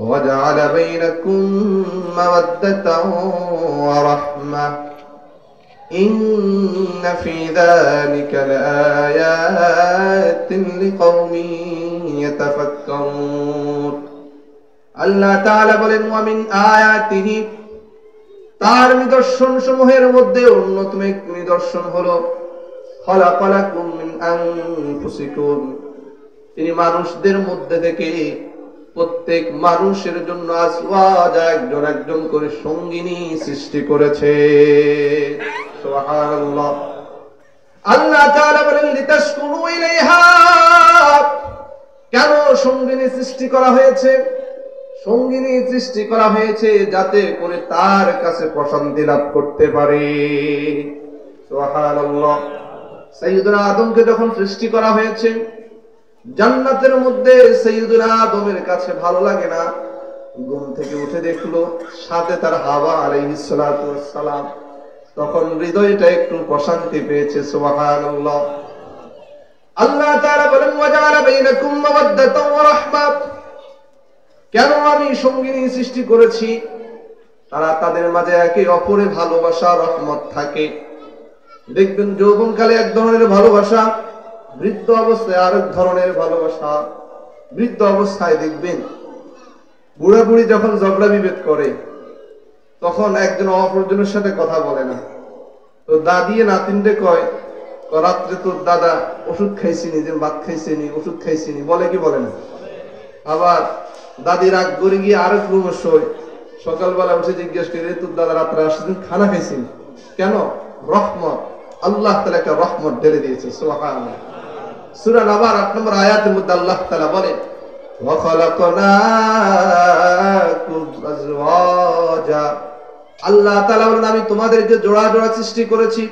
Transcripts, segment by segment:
وجعل بينكم مودة ورحمة إن في ذلك لآيات لقوم يتفكرون আল্লাহ তাআলা বলেন ওয়ামিন আয়াতিহি তার নিদর্শন সমূহের মধ্যে অন্যতম এক নিদর্শন হলো খালাকালাকুম মিন আনফুসিকুম তিনি মানুষদের মধ্যে থেকে প্রত্যেক মানুষের জন্য আজওয়াজা একজন একজন করে সঙ্গিনী সৃষ্টি করেছে সুবহানাল্লাহ আল্লাহ তাআলা বলেন লিতাসকুনু ইলাইহা কেন সঙ্গিনী সৃষ্টি করা হয়েছে সঙ্গিনী সৃষ্টি করা হয়েছে যাতে করে তার কাছে প্রশান্তি লাভ করতে পারে সুবহানাল্লাহ সাইয়্যিদুনা আদমকে যখন সৃষ্টি করা হয়েছে জান্নাতের মধ্যে সাইয়্যিদুনা আদমের কাছে ভালো লাগে না ঘুম থেকে উঠে দেখলো সাথে তার হাওয়া আলাইহিস সালাতু ওয়াস সালাম তখন হৃদয়টা একটু প্রশান্তি পেয়েছে সুবহানাল্লাহ আল্লাহ তাআলা বলেন ওয়াজাআলা বাইনাকুম মাওয়াদ্দাতাও ওয়া রাহমা কেন আমি সঙ্গিনী সৃষ্টি করেছি তারা তাদের মাঝে একে অপরের ভালোবাসা রহমত থাকে দেখবেন যৌবনকালে এক ধরনের ভালোবাসা বৃদ্ধ অবস্থায় আরেক ধরনের ভালোবাসা বৃদ্ধ অবস্থায় দেখবেন বুড়া বুড়ি যখন ঝগড়া বিভেদ করে তখন একজন অপরজনের সাথে কথা বলে না তো দাদি নাতিনরে কয় রাত্রে তোর দাদা ওষুধ খাইছিনি যে ভাত খাইছিনি ওষুধ খাইছিনি বলে কি বলে না আবার দাদি রাগ করে গিয়ে আরেক রুমে শোয় সকালবেলা উঠে জিজ্ঞেস করে তোর দাদা রাত্রে আসছেন খানা খাইছিনি কেন রহমত আল্লাহ তাআলা একটা রহমত ঢেলে দিয়েছে সুবহানাল্লাহ সূরা নাবার 8 নম্বর আয়াতের মধ্যে আল্লাহ তাআলা বলেন ওয়া খালাকনাকুম আজওয়াজা আল্লাহ তাআলা বলেন আমি তোমাদেরকে জোড়া জোড়া সৃষ্টি করেছি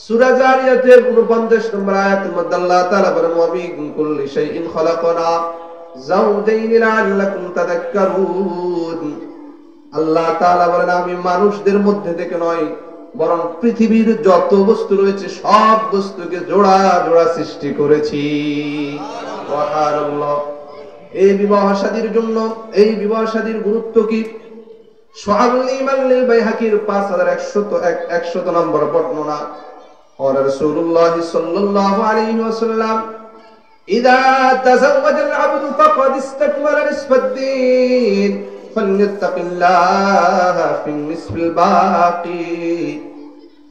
সূরা জারিয়াতের 49 নম্বর আয়াতের মধ্যে আল্লাহ তাআলা বলেন ওয়া মিন কুল্লি শাইইন খালাকনা যাওজাইন লাআল্লাকুম তাযাক্কারুন আল্লাহ তাআলা বলেন আমি মানুষদের মধ্যে থেকে নয় বরং পৃথিবীর যত বস্তু রয়েছে সব বস্তুকে জোড়া জোড়া সৃষ্টি করেছি সুবহানাল্লাহ এই বিবাহ শাদীর জন্য এই বিবাহ শাদীর গুরুত্ব কি সুআবুল ঈমান লিল বাইহাকির 5100 নম্বর বর্ণনা আর রাসূলুল্লাহ সাল্লাল্লাহু আলাইহি ওয়াসাল্লাম ইযা তাযাওয়াজা আল আবদু ফাকাদ ইসতাকমালা নিসফাদ-দ্বীন ফালইত্তাকিল্লাহা ফিন নিসফিল বাকি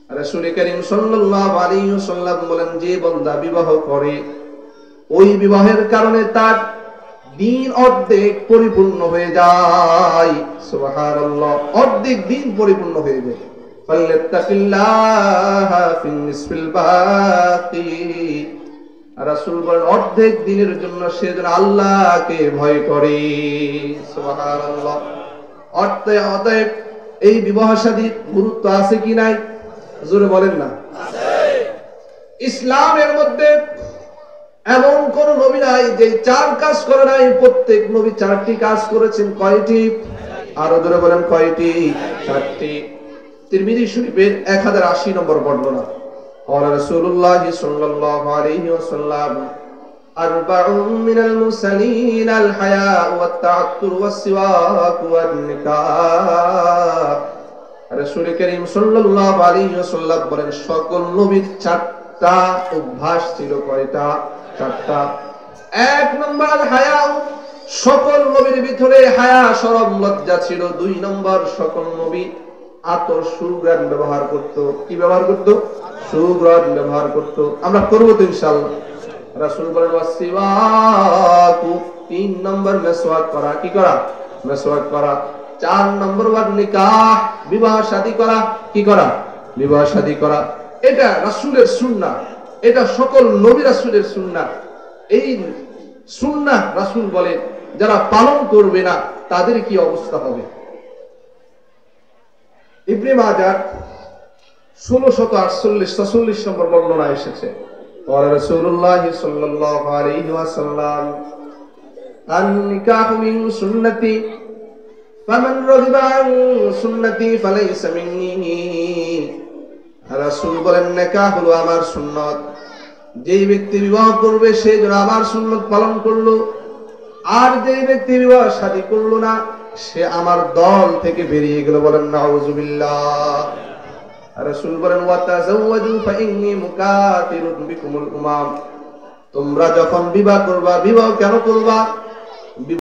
রাসূল করিম সাল্লাল্লাহু আলাইহি ওয়াসাল্লাম বলেন যে বান্দা বিবাহ করে ওই বিবাহের কারণে তার দিন অর্ধেক পরিপূর্ণ হয়ে যায় সুবহানাল্লাহ অর্ধেক দিন পরিপূর্ণ হয়ে যায় ফালইত্তাকিল্লাহা ফিন নিসফিল বাকি রাসূল বলেন অর্ধেক দিনের জন্য সে যেন আল্লাহকে ভয় করে সুবহানাল্লাহ অতএব এই বিবাহ শাদীর গুরুত্ব আছে কি নাই জোরে বলেন না আছে ইসলামের মধ্যে এমন কোন নবী নাই যে চার কাজ করে নাই প্রত্যেক নবী চারটি কাজ করেছেন কয়টি আরো জোরে বলেন কয়টি চারটি তিরমিজি শরীফের 1080 নম্বর বর্ণনা قال رسول الله صلى الله عليه وسلم أربع من المرسلين الحياء والتعطر والسواك والنكاح রাসূল করিম সাল্লাল্লাহু আলাইহি ওয়াসাল্লাম বলেন সকল নবীর চারটা অভ্যাস ছিল কয়টা চারটা এক নম্বর আল হায়া সকল নবীর ভিতরে হায়া শরম লজ্জা ছিল দুই নম্বর সকল নবী আতর সুগ্রাণ ব্যবহার করত কি ব্যবহার করত সুগ্রাণ ব্যবহার করত আমরা করব তো ইনশাআল্লাহ রাসূল বলেন ওয়াসিওয়াকু তিন নম্বর মেসওয়াক করা কি করা মেসওয়াক করা চার নম্বর ওয়াদ নিকাহ বিবাহ শাদী করা কি করা বিবাহ শাদী করা এটা রাসূলের সুন্নাহ এটা সকল নবী রাসূলের সুন্নাহ এই সুন্নাহ রাসূল বলে যারা পালন করবে না তাদের কি অবস্থা হবে ইবনে মাজাহ 1648-46 নম্বর বর্ণনা এসেছে قال رسول الله صلى الله عليه وسلم النكاح من سنتي فمن رغب عن سنتي فليس مني রাসূল বলেন নিকাহ হলো আমার সুন্নাত যেই ব্যক্তি বিবাহ করবে সে যেন আমার সুন্নাত পালন করলো আর যে ব্যক্তি বিবাহ শাদী করলো না সে আমার দল থেকে বেরিয়ে গেল। বলেন নাউযুবিল্লাহ। রাসূল বলেন ওয়াতাযাওয়াজু ফাইন্নী মুকাতিরুন বিকুমুল উমাম, তোমরা যখন বিবাহ করবা, বিবাহ কেন করবা?